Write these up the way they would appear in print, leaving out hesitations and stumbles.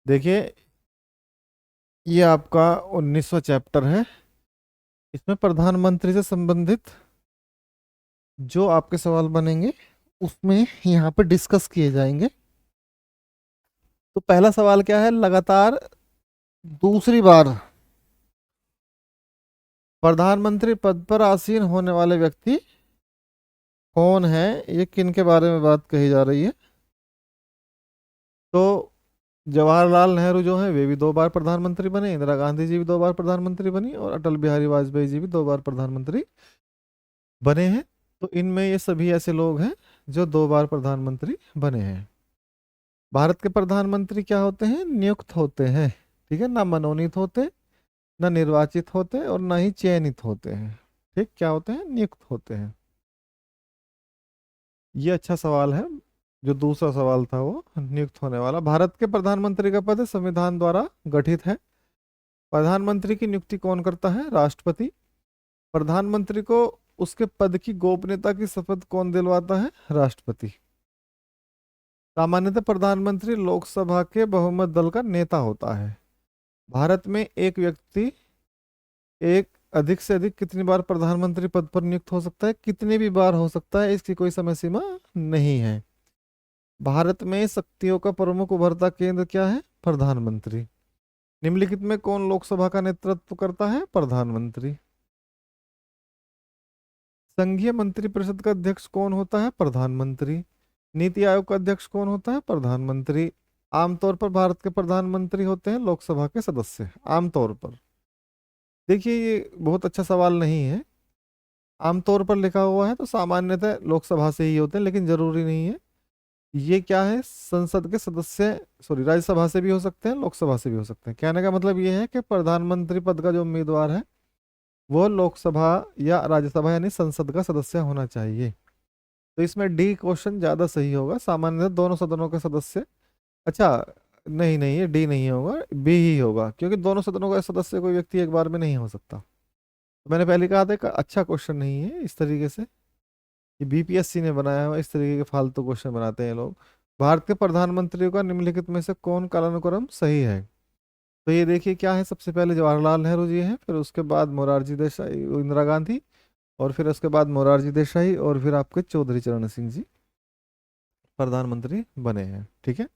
देखिए, ये आपका 19वां चैप्टर है। इसमें प्रधानमंत्री से संबंधित जो आपके सवाल बनेंगे उसमें यहाँ पे डिस्कस किए जाएंगे। तो पहला सवाल क्या है? लगातार दूसरी बार प्रधानमंत्री पद पर आसीन होने वाले व्यक्ति कौन है? ये किन के बारे में बात कही जा रही है? तो जवाहरलाल नेहरू जो है वे भी 2 बार प्रधानमंत्री बने, इंदिरा गांधी जी भी 2 बार प्रधानमंत्री बनी और अटल बिहारी वाजपेयी जी भी 2 बार प्रधानमंत्री बने हैं। तो इनमें ये सभी ऐसे लोग हैं जो 2 बार प्रधानमंत्री बने हैं। भारत के प्रधानमंत्री क्या होते हैं? नियुक्त होते हैं। ठीक है ना, मनोनीत होते, ना निर्वाचित होते और ना ही चयनित होते हैं। ठीक, क्या होते हैं? नियुक्त होते हैं। ये अच्छा सवाल है। जो दूसरा सवाल था वो नियुक्त होने वाला। भारत के प्रधानमंत्री का पद संविधान द्वारा गठित है। प्रधानमंत्री की नियुक्ति कौन करता है? राष्ट्रपति। प्रधानमंत्री को उसके पद की गोपनीयता की शपथ कौन दिलवाता है? राष्ट्रपति। सामान्यतः प्रधानमंत्री लोकसभा के बहुमत दल का नेता होता है। भारत में एक व्यक्ति एक अधिक से अधिक कितनी बार प्रधानमंत्री पद पर नियुक्त हो सकता है? कितनी भी बार हो सकता है, इसकी कोई समय सीमा नहीं है। भारत में शक्तियों का प्रमुख उभरता केंद्र क्या है? प्रधानमंत्री। निम्नलिखित में कौन लोकसभा का नेतृत्व करता है? प्रधानमंत्री। संघीय मंत्रिपरिषद का अध्यक्ष कौन होता है? प्रधानमंत्री। नीति आयोग का अध्यक्ष कौन होता है? प्रधानमंत्री। आमतौर पर भारत के प्रधानमंत्री होते हैं लोकसभा के सदस्य, आमतौर पर। देखिए, ये बहुत अच्छा सवाल नहीं है। आमतौर पर लिखा हुआ है तो सामान्यतः लोकसभा से ही होते हैं, लेकिन जरूरी नहीं है। ये क्या है? संसद के सदस्य, सॉरी, राज्यसभा से भी हो सकते हैं, लोकसभा से भी हो सकते हैं। कहने का मतलब ये है कि प्रधानमंत्री पद का जो उम्मीदवार है वो लोकसभा या राज्यसभा यानी संसद का सदस्य होना चाहिए। तो इसमें डी क्वेश्चन ज्यादा सही होगा। सामान्यतः दोनों सदनों के सदस्य। अच्छा, नहीं नहीं, ये डी नहीं होगा, बी ही होगा, क्योंकि दोनों सदनों का सदस्य कोई व्यक्ति एक बार में नहीं हो सकता। तो मैंने पहले कहा था कि अच्छा क्वेश्चन नहीं है इस तरीके से। ये बीपीएससी ने बनाया हुआ, इस तरीके के फालतू क्वेश्चन बनाते हैं लोग। भारत के प्रधानमंत्रियों का निम्नलिखित में से कौन कालानुक्रम सही है? तो ये देखिए क्या है, सबसे पहले जवाहरलाल नेहरू जी हैं, फिर उसके बाद मोरारजी देसाई, इंदिरा गांधी, और फिर उसके बाद मोरारजी देसाई, और फिर आपके चौधरी चरण सिंह जी प्रधानमंत्री बने हैं। ठीक है।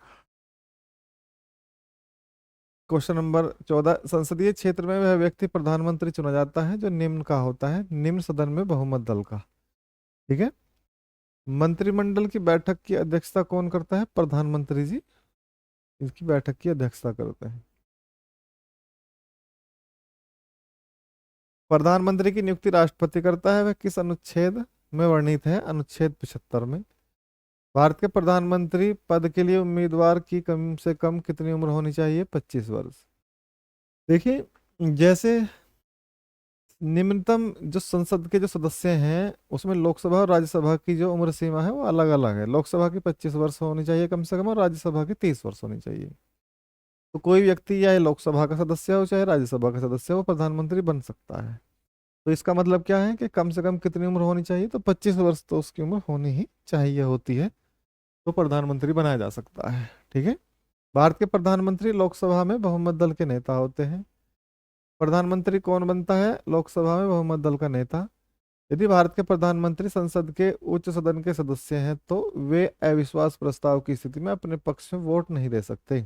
क्वेश्चन नंबर 14, संसदीय क्षेत्र में वह व्यक्ति प्रधानमंत्री चुना जाता है जो निम्न का होता है, निम्न सदन में बहुमत दल का। ठीक है। मंत्रिमंडल की बैठक की अध्यक्षता कौन करता है? प्रधानमंत्री जी इसकी बैठक की अध्यक्षता करते हैं। प्रधानमंत्री की नियुक्ति राष्ट्रपति करता है। वह किस अनुच्छेद में वर्णित है? अनुच्छेद 75 में। भारत के प्रधानमंत्री पद के लिए उम्मीदवार की कम से कम कितनी उम्र होनी चाहिए? 25 वर्ष। देखिए, जैसे निम्नतम जो संसद के जो सदस्य हैं उसमें लोकसभा और राज्यसभा की जो उम्र सीमा है वो अलग अलग है। लोकसभा की 25 वर्ष होनी चाहिए कम से कम, और राज्यसभा की 30 वर्ष होनी चाहिए। तो कोई व्यक्ति या लोकसभा का सदस्य हो चाहे राज्यसभा का सदस्य हो, प्रधानमंत्री बन सकता है। तो इसका मतलब क्या है कि कम से कम कितनी उम्र होनी चाहिए? तो 25 वर्ष तो उसकी उम्र होनी ही चाहिए होती है, तो प्रधानमंत्री बनाया जा सकता है। ठीक है। भारत के प्रधानमंत्री लोकसभा में बहुमत दल के नेता होते हैं। प्रधानमंत्री कौन बनता है लोकसभा में बहुमत दल का नेता? यदि भारत के प्रधानमंत्री संसद के उच्च सदन के सदस्य हैं तो वे अविश्वास प्रस्ताव की स्थिति में अपने पक्ष में वोट नहीं दे सकते।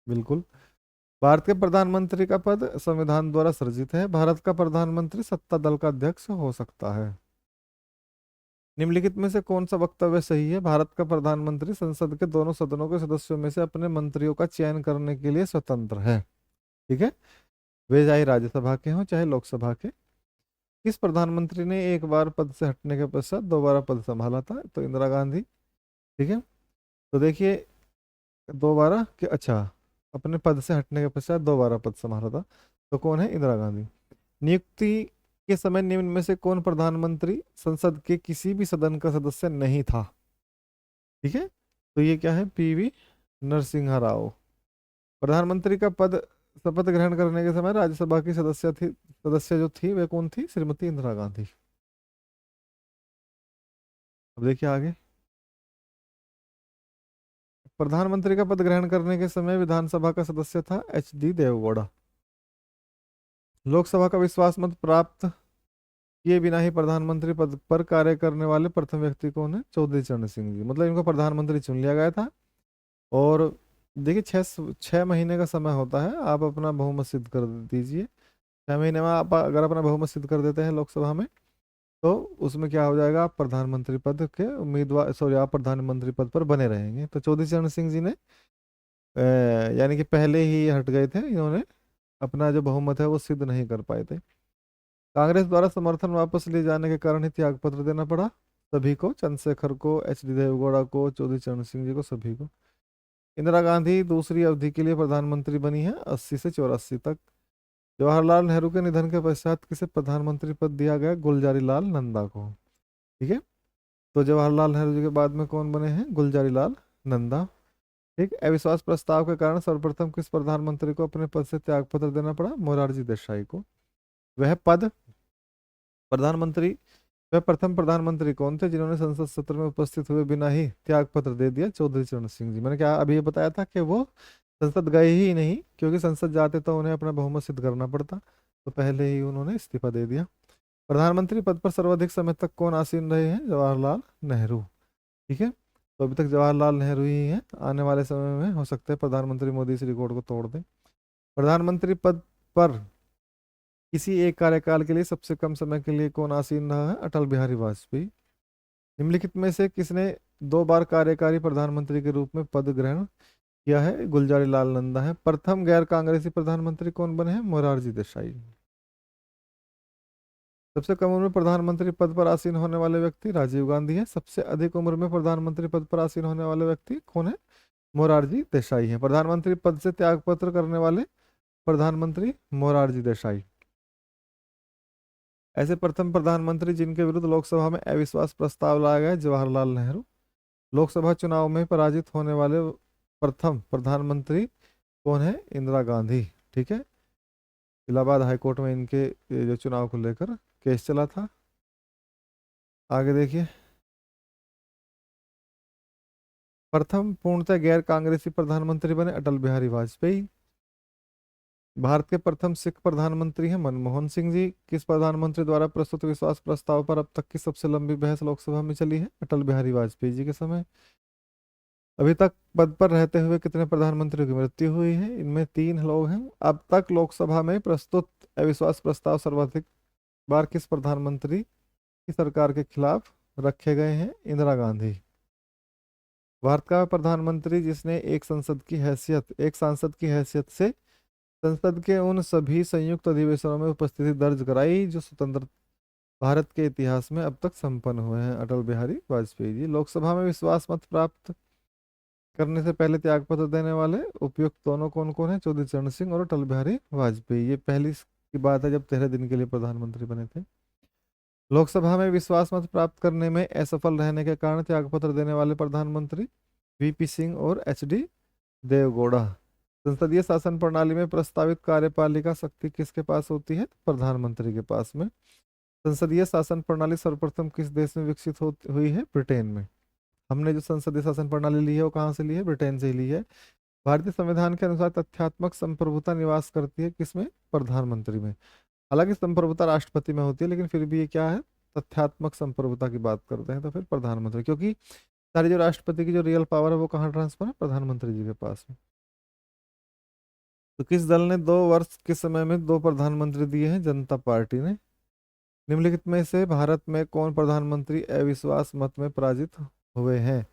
बिल्कुल। भारत के प्रधानमंत्री का पद संविधान द्वारा सृजित है। भारत का प्रधानमंत्री सत्ता दल का अध्यक्ष हो सकता है। निम्नलिखित में से कौन सा वक्तव्य सही है? भारत का प्रधानमंत्री संसद के दोनों सदनों के सदस्यों में से अपने मंत्रियों का चयन करने के लिए स्वतंत्र है। ठीक है। वे चाहे राज्यसभा के हों चाहे लोकसभा के। किस प्रधानमंत्री ने एक बार पद से हटने के पश्चात दोबारा पद संभाला था? तो इंदिरा गांधी। ठीक है। तो देखिए, दोबारा कि अच्छा, अपने पद से हटने के पश्चात दोबारा पद संभाला था, तो कौन है? इंदिरा गांधी। नियुक्ति के समय निम्न में से कौन प्रधानमंत्री संसद के किसी भी सदन का सदस्य नहीं था? ठीक है। तो ये क्या है? पीवी नरसिम्हा राव। प्रधानमंत्री का पद शपथ ग्रहण करने के समय राज्यसभा की सदस्य जो थी वे कौन थी? श्रीमती इंदिरा गांधी। अब देखिए आगे। प्रधानमंत्री का पद ग्रहण करने के समय विधानसभा का सदस्य था HD देवगौड़ा। लोकसभा का विश्वास मत प्राप्त किए बिना ही प्रधानमंत्री पद पर कार्य करने वाले प्रथम व्यक्ति कौन है? चौधरी चरण सिंह जी। मतलब इनको प्रधानमंत्री चुन लिया गया था। और देखिए, 6 महीने का समय होता है, आप अपना बहुमत सिद्ध कर दीजिए। 6 महीने में आप अगर अपना बहुमत सिद्ध कर देते हैं लोकसभा में, तो उसमें क्या हो जाएगा, आप प्रधानमंत्री पद के उम्मीदवार, सॉरी, आप प्रधानमंत्री पद पर बने रहेंगे। तो चौधरी चरण सिंह जी ने यानी कि पहले ही हट गए थे, इन्होंने अपना जो बहुमत है वो सिद्ध नहीं कर पाए थे। कांग्रेस द्वारा समर्थन वापस लिए जाने के कारण ही त्यागपत्र देना पड़ा सभी को, चंद्रशेखर को, HD देवगौड़ा को, चौधरी चरण सिंह जी को, सभी को। इंदिरा गांधी दूसरी अवधि के लिए प्रधानमंत्री बनी है 80 से 84 तक। जवाहरलाल नेहरू के निधन के पश्चात किसे प्रधानमंत्री पद दिया गया? गुलजारी लाल नंदा को। ठीक है, तो जवाहरलाल नेहरू जी के बाद में कौन बने हैं? गुलजारी लाल नंदा। ठीक, अविश्वास प्रस्ताव के कारण सर्वप्रथम किस प्रधानमंत्री को अपने पद से त्यागपत्र देना पड़ा? मोरारजी देसाई को। वह पद प्रधानमंत्री वह प्रथम प्रधानमंत्री कौन थे जिन्होंने संसद सत्र में उपस्थित हुए बिना ही त्यागपत्र दे दिया? चौधरी चरण सिंह जी। मैंने क्या अभी ये बताया था कि वो संसद गए ही नहीं, क्योंकि संसद जाते तो उन्हें अपना बहुमत सिद्ध करना पड़ता, तो पहले ही उन्होंने इस्तीफा दे दिया। प्रधानमंत्री पद पर सर्वाधिक समय तक कौन आसीन रहे हैं? जवाहरलाल नेहरू। ठीक है, तो अभी तक जवाहरलाल नेहरू ही हैं। आने वाले समय में हो सकता है प्रधानमंत्री मोदी इस रिकॉर्ड को तोड़ दें। प्रधानमंत्री पद पर किसी एक कार्यकाल के लिए सबसे कम समय के लिए कौन आसीन रहा है? अटल बिहारी वाजपेयी। निम्नलिखित में से किसने 2 बार कार्यकारी प्रधानमंत्री के रूप में पद ग्रहण किया है? गुलजारी लाल नंदा है। प्रथम गैर कांग्रेसी प्रधानमंत्री कौन बने हैं? मोरारजी देसाई। सबसे कम उम्र में प्रधानमंत्री पद पर आसीन होने वाले व्यक्ति राजीव गांधी है। सबसे अधिक उम्र में प्रधानमंत्री पद पर आसीन होने वाले व्यक्ति कौन है? मोरारजी देसाई है। प्रधानमंत्री पद से त्यागपत्र करने वाले प्रधानमंत्री मोरारजी देसाई। ऐसे प्रथम प्रधानमंत्री जिनके विरुद्ध लोकसभा में अविश्वास प्रस्ताव लाया गया, जवाहरलाल नेहरू। लोकसभा चुनाव में पराजित होने वाले प्रथम प्रधानमंत्री कौन है? इंदिरा गांधी। ठीक है, इलाहाबाद हाईकोर्ट में इनके ये जो चुनाव को लेकर केस चला था। आगे देखिए, प्रथम पूर्णतः गैर कांग्रेसी प्रधानमंत्री बने अटल बिहारी वाजपेयी। भारत के प्रथम सिख प्रधानमंत्री हैं मनमोहन सिंह जी। किस प्रधानमंत्री द्वारा प्रस्तुत विश्वास प्रस्ताव पर अब तक की सबसे लंबी बहस लोकसभा में चली है? अटल बिहारी वाजपेयी जी के समय। अभी तक पद पर रहते हुए कितने प्रधानमंत्रियों की मृत्यु हुई है? इनमें 3 लोग हैं। अब तक लोकसभा में प्रस्तुत अविश्वास प्रस्ताव सर्वाधिक बार किस प्रधानमंत्री की सरकार के खिलाफ रखे गए हैं? इंदिरा गांधी। भारत का प्रधानमंत्री जिसने एक सांसद की हैसियत से संसद के उन सभी संयुक्त अधिवेशनों में उपस्थिति दर्ज कराई जो स्वतंत्र भारत के इतिहास में अब तक संपन्न हुए हैं? अटल बिहारी वाजपेयी जी। लोकसभा में विश्वास मत प्राप्त करने से पहले त्यागपत्र देने वाले उपयुक्त दोनों कौन कौन है? चौधरी चरण सिंह और अटल बिहारी वाजपेयी। ये पहली की बात है जब 13 दिन के लिए प्रधानमंत्री बने थे। लोकसभा में विश्वास मत प्राप्त करने में असफल रहने के कारण त्यागपत्र देने वाले प्रधानमंत्री VP सिंह और HD देवगौड़ा। संसदीय शासन प्रणाली में प्रस्तावित कार्यपालिका शक्ति किसके पास होती है? प्रधानमंत्री के पास में। संसदीय शासन प्रणाली सर्वप्रथम किस देश में विकसित हुई है? ब्रिटेन में। हमने जो संसदीय शासन प्रणाली ली है वो कहाँ से ली है? ब्रिटेन से ही ली है। भारतीय संविधान के अनुसार तथ्यात्मक संप्रभुता निवास करती है किसमें? प्रधानमंत्री में। हालांकि संप्रभुता राष्ट्रपति में होती है, लेकिन फिर भी ये क्या है? तथ्यात्मक संप्रभुता की बात करते हैं, तो फिर प्रधानमंत्री, क्योंकि सारी जो राष्ट्रपति की जो रियल पावर है वो कहाँ ट्रांसफर है? प्रधानमंत्री जी के पास में। तो किस दल ने 2 वर्ष के समय में 2 प्रधानमंत्री दिए हैं? जनता पार्टी ने। निम्नलिखित में से भारत में कौन प्रधानमंत्री अविश्वास मत में पराजित हुए हैं?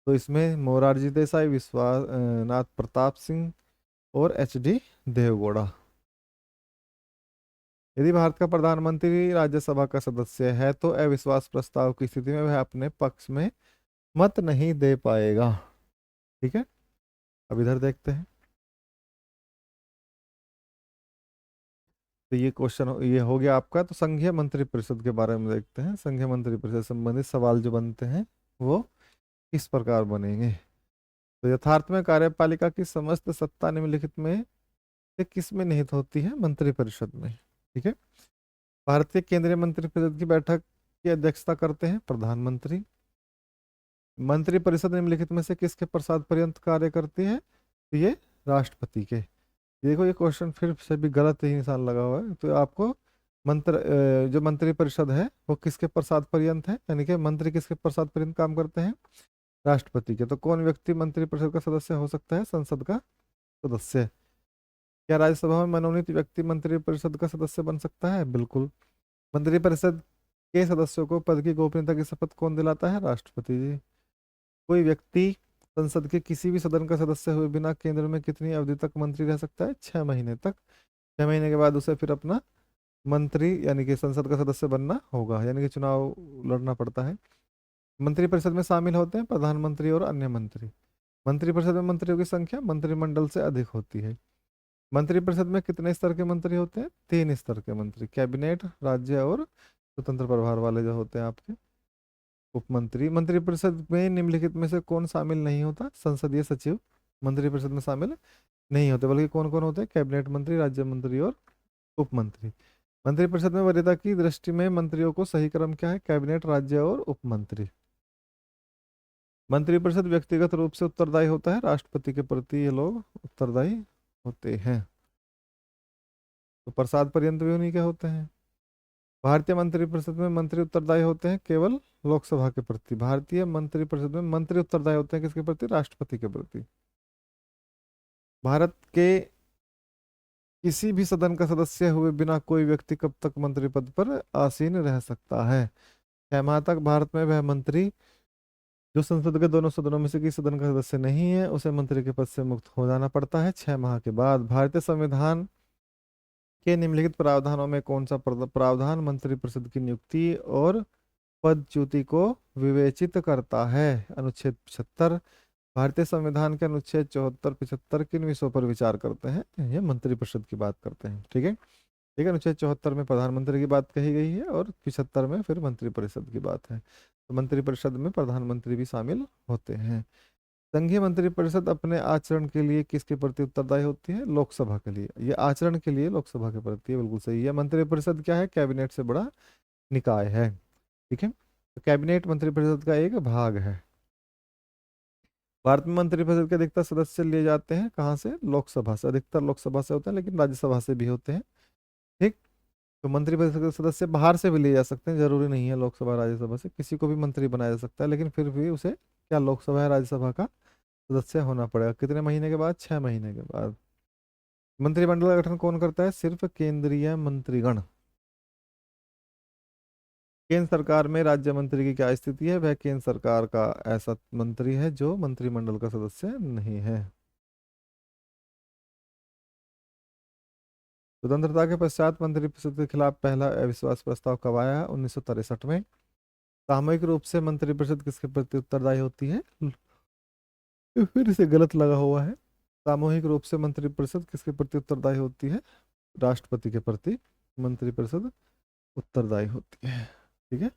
तो इसमें मोरारजी देसाई, विश्वास नाथ प्रताप सिंह और HD देवगौड़ा। यदि भारत का प्रधानमंत्री राज्यसभा का सदस्य है तो अविश्वास प्रस्ताव की स्थिति में वह अपने पक्ष में मत नहीं दे पाएगा। ठीक है, अब इधर देखते हैं। तो ये क्वेश्चन ये हो गया आपका। तो संघीय मंत्रिपरिषद के बारे में देखते हैं। संघीय मंत्रिपरिषद संबंधित सवाल जो बनते हैं वो किस प्रकार बनेंगे? तो यथार्थ में कार्यपालिका की समस्त सत्ता निम्नलिखित में से किस में निहित होती है? मंत्रिपरिषद में। ठीक है, भारतीय केंद्रीय मंत्रिपरिषद की बैठक की अध्यक्षता करते हैं प्रधानमंत्री। मंत्रिपरिषद निम्नलिखित में से किसके प्रसाद पर्यंत कार्य करती है? तो ये राष्ट्रपति के। देखो ये क्वेश्चन फिर से भी गलत ही निशान लगा हुआ है, तो आपको जो मंत्रिपरिषद है वो किसके प्रसाद पर्यंत है, यानी कि मंत्री किसके प्रसाद पर्यंत काम करते हैं? राष्ट्रपति के। तो कौन व्यक्ति मंत्रिपरिषद का सदस्य हो सकता है? संसद का सदस्य। क्या राज्यसभा में मनोनीत व्यक्ति मंत्रिपरिषद का सदस्य बन सकता है? बिल्कुल। मंत्रिपरिषद के सदस्यों को पद की गोपनीयता की शपथ कौन दिलाता है? राष्ट्रपति जी। कोई व्यक्ति संसद के किसी भी सदन का सदस्य हुए बिना केंद्र में कितनी अवधि तक मंत्री रह सकता है? 6 महीने तक। 6 महीने के बाद उसे फिर अपना मंत्री यानी कि संसद का सदस्य बनना होगा, यानी कि चुनाव लड़ना पड़ता है। मंत्रिपरिषद में शामिल होते हैं प्रधानमंत्री और अन्य मंत्री। मंत्रिपरिषद में मंत्रियों की संख्या मंत्रिमंडल से अधिक होती है। मंत्रिपरिषद में कितने स्तर के मंत्री होते हैं? 3 स्तर के मंत्री, कैबिनेट, राज्य और स्वतंत्र प्रभार वाले जो होते हैं आपके उपमंत्री। मंत्रिपरिषद में निम्नलिखित में से कौन शामिल नहीं होता? संसदीय सचिव मंत्रिपरिषद में शामिल नहीं होते, बल्कि कौन कौन होते हैं? कैबिनेट मंत्री, राज्य मंत्री और उपमंत्री। मंत्रिपरिषद में वरीयता की दृष्टि में मंत्रियों को सही क्रम क्या है? कैबिनेट, राज्य और उपमंत्री। मंत्रिपरिषद व्यक्तिगत रूप से उत्तरदायी होता है राष्ट्रपति के प्रति, ये लोग उत्तरदायी होते हैं। तो प्रसाद पर्यंत भी उन्हीं के होते हैं। भारतीय मंत्रिपरिषद में मंत्री उत्तरदायी होते हैं केवल लोकसभा के प्रति। भारतीय मंत्रिपरिषद में मंत्री उत्तरदायी होते हैं किसके प्रति? राष्ट्रपति के प्रति। भारत के किसी भी सदन का सदस्य हुए बिना कोई व्यक्ति कब तक मंत्री पद पर आसीन रह सकता है? 6 माह तक। भारत में वह मंत्री जो संसद के दोनों सदनों में से किसी सदन का सदस्य नहीं है उसे मंत्री के पद से मुक्त हो जाना पड़ता है 6 माह के बाद। भारतीय संविधान के निम्नलिखित प्रावधानों में कौन सा प्रावधान मंत्रिपरिषद की नियुक्ति और पदच्युति को विवेचित करता है? अनुच्छेद 75। भारतीय संविधान के अनुच्छेद 74, 75 किन विषयों पर विचार करते हैं? ये मंत्रिपरिषद की बात करते हैं। ठीक है, ठीक है। अनुच्छेद 74 में प्रधानमंत्री की बात कही गई है और 75 में फिर मंत्रिपरिषद की बात है। तो मंत्रिपरिषद में प्रधानमंत्री भी शामिल होते हैं। संघीय मंत्रिपरिषद अपने आचरण के लिए किसके प्रति उत्तरदायी होती है? लोकसभा के लिए। ये आचरण के लिए लोकसभा के प्रति है, बिल्कुल सही है। मंत्रिपरिषद क्या है? कैबिनेट से बड़ा निकाय है। ठीक है, तो कैबिनेट मंत्रिपरिषद का एक भाग है। भारत में मंत्रिपरिषद के अधिकतर सदस्य लिए जाते हैं कहाँ से? लोकसभा से। अधिकतर लोकसभा से होते हैं, लेकिन राज्यसभा से भी होते हैं। ठीक, तो मंत्रिपरिषद के सदस्य बाहर से भी लिए जा सकते हैं, जरूरी नहीं है लोकसभा राज्यसभा से, किसी को भी मंत्री बनाया जा सकता है, लेकिन फिर भी उसे क्या लोकसभा या राज्यसभा का सदस्य होना पड़ेगा। कितने महीने के बाद? 6 महीने के बाद। मंत्रिमंडल का गठन कौन करता है? सिर्फ केंद्रीय मंत्रीगण। केंद्र सरकार में राज्य मंत्री की क्या स्थिति है? वह केंद्र सरकार का ऐसा मंत्री है जो मंत्रिमंडल का सदस्य नहीं है। स्वतंत्रता के पश्चात मंत्रिपरिषद के खिलाफ पहला अविश्वास प्रस्ताव कब आया? 1963 में। सामूहिक रूप से मंत्रिपरिषद किसके प्रति उत्तरदायी होती है? फिर से गलत लगा हुआ है। सामूहिक रूप से मंत्रिपरिषद किसके प्रति उत्तरदायी होती है? राष्ट्रपति के प्रति मंत्रिपरिषद उत्तरदायी होती है। ठीक है,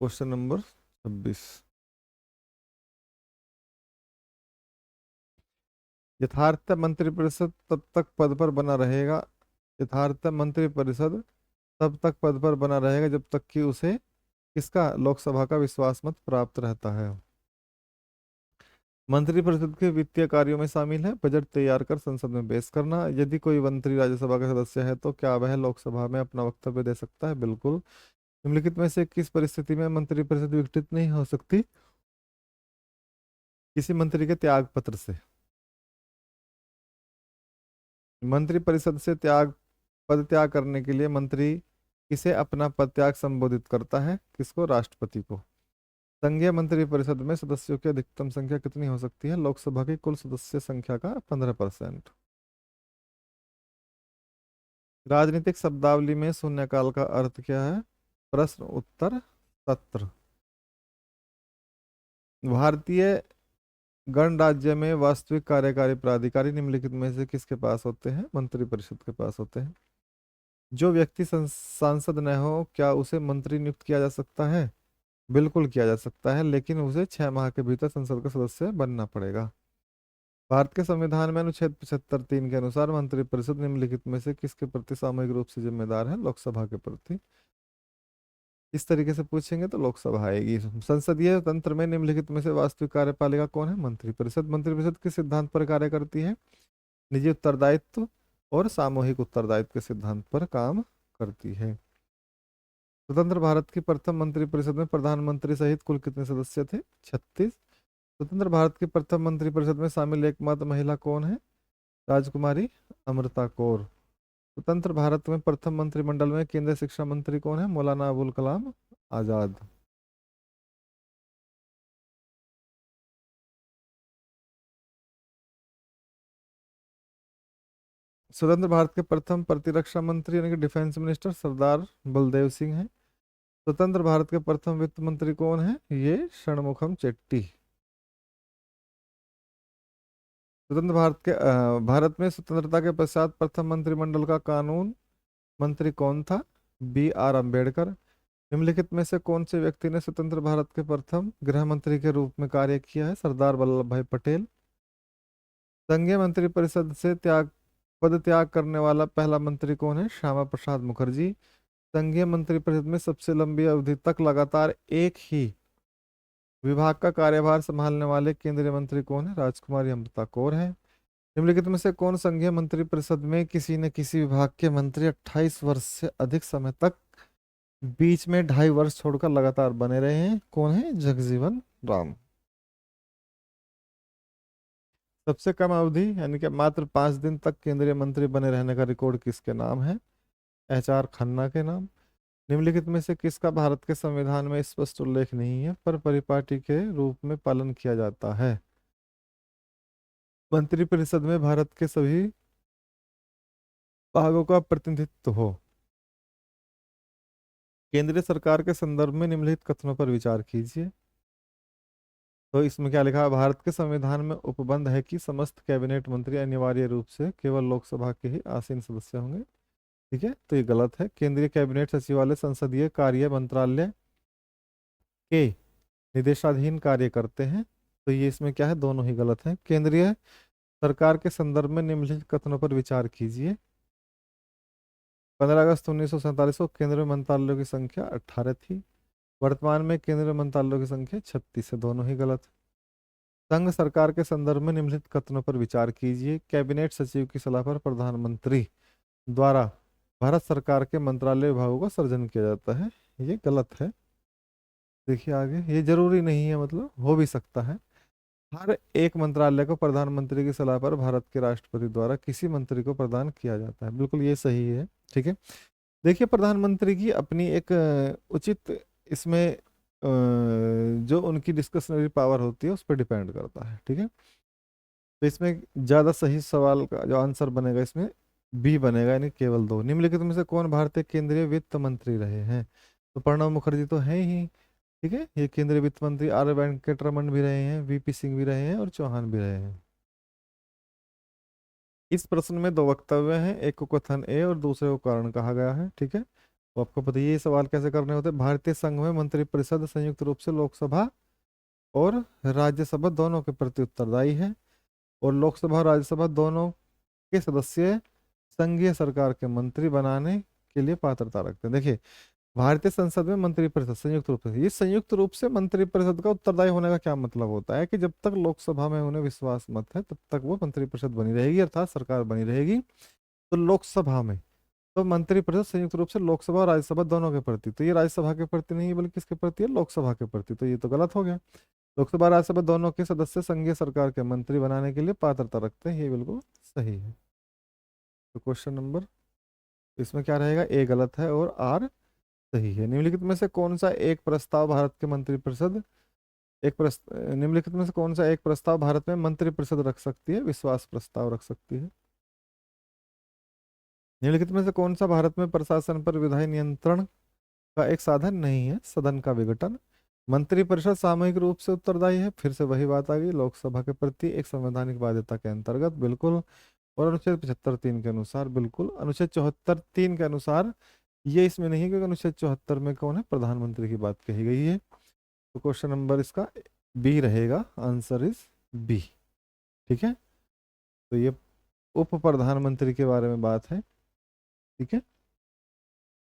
क्वेश्चन नंबर 26। यथार्थ मंत्रिपरिषद तब तक पद पर बना रहेगा। यथार्थ मंत्रिपरिषद तब तक पद पर बना रहेगा जब तक कि उसे किसका? लोकसभा का विश्वास मत प्राप्त रहता है। मंत्रिपरिषद के वित्तीय कार्यों में शामिल है बजट तैयार कर संसद में पेश करना। यदि कोई मंत्री राज्यसभा का सदस्य है तो क्या वह लोकसभा में अपना वक्तव्य दे सकता है? बिल्कुल। निम्नलिखित में से किस परिस्थिति में मंत्रिपरिषद विघटित नहीं हो सकती? किसी मंत्री के त्याग पत्र से। मंत्रिपरिषद से पद त्याग करने के लिए मंत्री किसे अपना पद त्याग संबोधित करता है? किसको? राष्ट्रपति को। संघीय मंत्रिपरिषद में सदस्यों की अधिकतम संख्या कितनी हो सकती है? लोकसभा की कुल सदस्य संख्या का 15%। राजनीतिक शब्दावली में शून्यकाल का अर्थ क्या है? प्रश्न उत्तर सत्र। भारतीय गणराज्य में वास्तविक कार्यकारी प्राधिकारी निम्नलिखित में से किसके पास होते हैं? मंत्रिपरिषद के पास होते हैं। जो व्यक्ति सांसद न हो क्या उसे मंत्री नियुक्त किया जा सकता है? बिल्कुल किया जा सकता है, लेकिन उसे 6 माह के भीतर संसद का सदस्य बनना पड़ेगा। भारत के संविधान में अनुच्छेद 75(3) के अनुसार मंत्रिपरिषद निम्नलिखित में से किसके प्रति सामूहिक रूप से जिम्मेदार है? लोकसभा के प्रति। इस तरीके से पूछेंगे तो लोकसभा आएगी। संसदीय तंत्र में निम्नलिखित में से वास्तविक कार्यपालिका कौन है? मंत्रिपरिषद। मंत्रिपरिषद किस सिद्धांत पर कार्य करती है? निजी उत्तरदायित्व और सामूहिक उत्तरदायित्व के सिद्धांत पर काम करती है। स्वतंत्र भारत की प्रथम मंत्रिपरिषद में प्रधानमंत्री सहित कुल कितने सदस्य थे? 36। स्वतंत्र भारत की प्रथम मंत्रिपरिषद में शामिल एकमात्र महिला कौन है? राजकुमारी अमृता कौर। स्वतंत्र भारत में प्रथम मंत्रिमंडल में केंद्रीय शिक्षा मंत्री कौन है? मौलाना अबुल कलाम आजाद। स्वतंत्र भारत के प्रथम प्रतिरक्षा मंत्री यानी कि डिफेंस मिनिस्टर सरदार बलदेव सिंह है। स्वतंत्र भारत के प्रथम वित्त मंत्री कौन है? ये षणमुखम चेट्टी। स्वतंत्र भारत में स्वतंत्रता के पश्चात प्रथम मंत्रिमंडल का कानून मंत्री कौन था? B.R. अम्बेडकर। निम्नलिखित में से कौन से व्यक्ति ने स्वतंत्र भारत के प्रथम गृह मंत्री के रूप में कार्य किया है? सरदार वल्लभ भाई पटेल। संघीय मंत्रिपरिषद से पद त्याग करने वाला पहला मंत्री कौन है? श्यामा प्रसाद मुखर्जी। संघीय मंत्रिपरिषद में सबसे लंबी अवधि तक लगातार एक ही विभाग का कार्यभार संभालने वाले केंद्रीय मंत्री कौन है? राजकुमारी अमृता कौर है। निम्नलिखित में से कौन संघीय मंत्रिपरिषद में किसी न किसी विभाग के मंत्री 28 वर्ष से अधिक समय तक बीच में 2.5 वर्ष छोड़कर लगातार बने रहे हैं? कौन है? जगजीवन राम। सबसे कम अवधि यानी कि मात्र 5 दिन तक केंद्रीय मंत्री बने रहने का रिकॉर्ड किसके नाम है? HR खन्ना के नाम। निम्नलिखित में से किसका भारत के संविधान में स्पष्ट उल्लेख नहीं है पर परिपाटी के रूप में पालन किया जाता है? मंत्रिपरिषद में भारत के सभी भागों का प्रतिनिधित्व हो। केंद्रीय सरकार के संदर्भ में निम्नलिखित कथनों पर विचार कीजिए। तो इसमें क्या लिखा है? भारत के संविधान में उपबंध है कि समस्त कैबिनेट मंत्री अनिवार्य रूप से केवल लोकसभा के ही आसीन सदस्य होंगे। ठीक है, तो ये गलत है। केंद्रीय कैबिनेट सचिवालय संसदीय कार्य मंत्रालय के निदेशाधीन कार्य करते हैं। तो ये इसमें क्या है? दोनों ही गलत है। केंद्रीय सरकार के संदर्भ में निम्नलिखित कथनों पर विचार कीजिए। 15 अगस्त 1947 को केंद्रीय मंत्रालयों की संख्या 18 थी। वर्तमान में केंद्रीय मंत्रालयों की संख्या 36 है। दोनों ही गलत। संघ सरकार के संदर्भ में निम्नलिखित कथनों पर विचार कीजिए। कैबिनेट सचिव की सलाह पर प्रधानमंत्री द्वारा भारत सरकार के मंत्रालय विभागों का सृजन किया जाता है। ये गलत है। देखिए आगे, ये जरूरी नहीं है, मतलब हो भी सकता है। हर एक मंत्रालय को प्रधानमंत्री की सलाह पर भारत के राष्ट्रपति द्वारा किसी मंत्री को प्रदान किया जाता है। बिल्कुल ये सही है। ठीक है, देखिए प्रधानमंत्री की अपनी एक उचित इसमें जो उनकी डिस्कशनरी पावर होती है उस पर डिपेंड करता है। ठीक है, तो इसमें ज्यादा सही सवाल का जो आंसर बनेगा इसमें बी बनेगा, यानी केवल 2। निम्नलिखित में से कौन भारतीय केंद्रीय वित्त मंत्री रहे हैं? तो प्रणब मुखर्जी तो है ही। ठीक है, ये केंद्रीय वित्त मंत्री। आर वेंकटरमन भी रहे हैं, VP सिंह भी रहे हैं और चौहान भी रहे हैं। इस प्रश्न में 2 वक्तव्य हैं, एक को कथन ए और दूसरे को कारण कहा गया है। ठीक है, तो आपको पता है ये सवाल कैसे करने होते हैं। भारतीय संघ में मंत्रिपरिषद संयुक्त रूप से लोकसभा और राज्यसभा दोनों के प्रति उत्तरदायी है और लोकसभा और राज्यसभा दोनों के सदस्य संघीय सरकार के मंत्री बनाने के लिए पात्रता रखते हैं। देखिए भारतीय संसद में मंत्रिपरिषद संयुक्त रूप से, ये संयुक्त रूप से मंत्रिपरिषद का उत्तरदायी होने का क्या मतलब होता है कि जब तक लोकसभा में उन्हें विश्वास मत है तब तक वो मंत्रिपरिषद बनी रहेगी, अर्थात सरकार बनी रहेगी। तो लोकसभा में तो मंत्रिपरिषद संयुक्त रूप से लोकसभा और राज्यसभा दोनों के प्रति, तो ये राज्यसभा के प्रति नहीं बल्कि किसके प्रति है? लोकसभा के प्रति। तो ये तो गलत हो गया। लोकसभा राज्यसभा दोनों के सदस्य संघीय सरकार के मंत्री बनाने के लिए पात्रता रखते हैं, ये बिल्कुल सही है। तो क्वेश्चन नंबर, इसमें क्या रहेगा? ए गलत है और आर सही है। निम्नलिखित में से कौन सा एक प्रस्ताव भारत के मंत्रिपरिषद निम्नलिखित में से कौन सा एक प्रस्ताव भारत में मंत्रिपरिषद रख सकती है? विश्वास प्रस्ताव रख सकती है। निम्नलिखित में से कौन सा भारत में प्रशासन पर विधायी नियंत्रण का एक साधन नहीं है? सदन का विघटन। मंत्रिपरिषद सामूहिक रूप से उत्तरदायी है, फिर से वही बात आ गई, लोकसभा के प्रति एक संवैधानिक बाध्यता के अंतर्गत, बिल्कुल। और अनुच्छेद 75(3) के अनुसार, बिल्कुल। अनुच्छेद 74(3) के अनुसार ये इसमें नहीं है क्योंकि अनुच्छेद 74 में कौन है? प्रधानमंत्री की बात कही गई है। तो क्वेश्चन नंबर इसका बी रहेगा, आंसर इज बी। ठीक है, तो ये उप प्रधानमंत्री के बारे में बात है। ठीक है।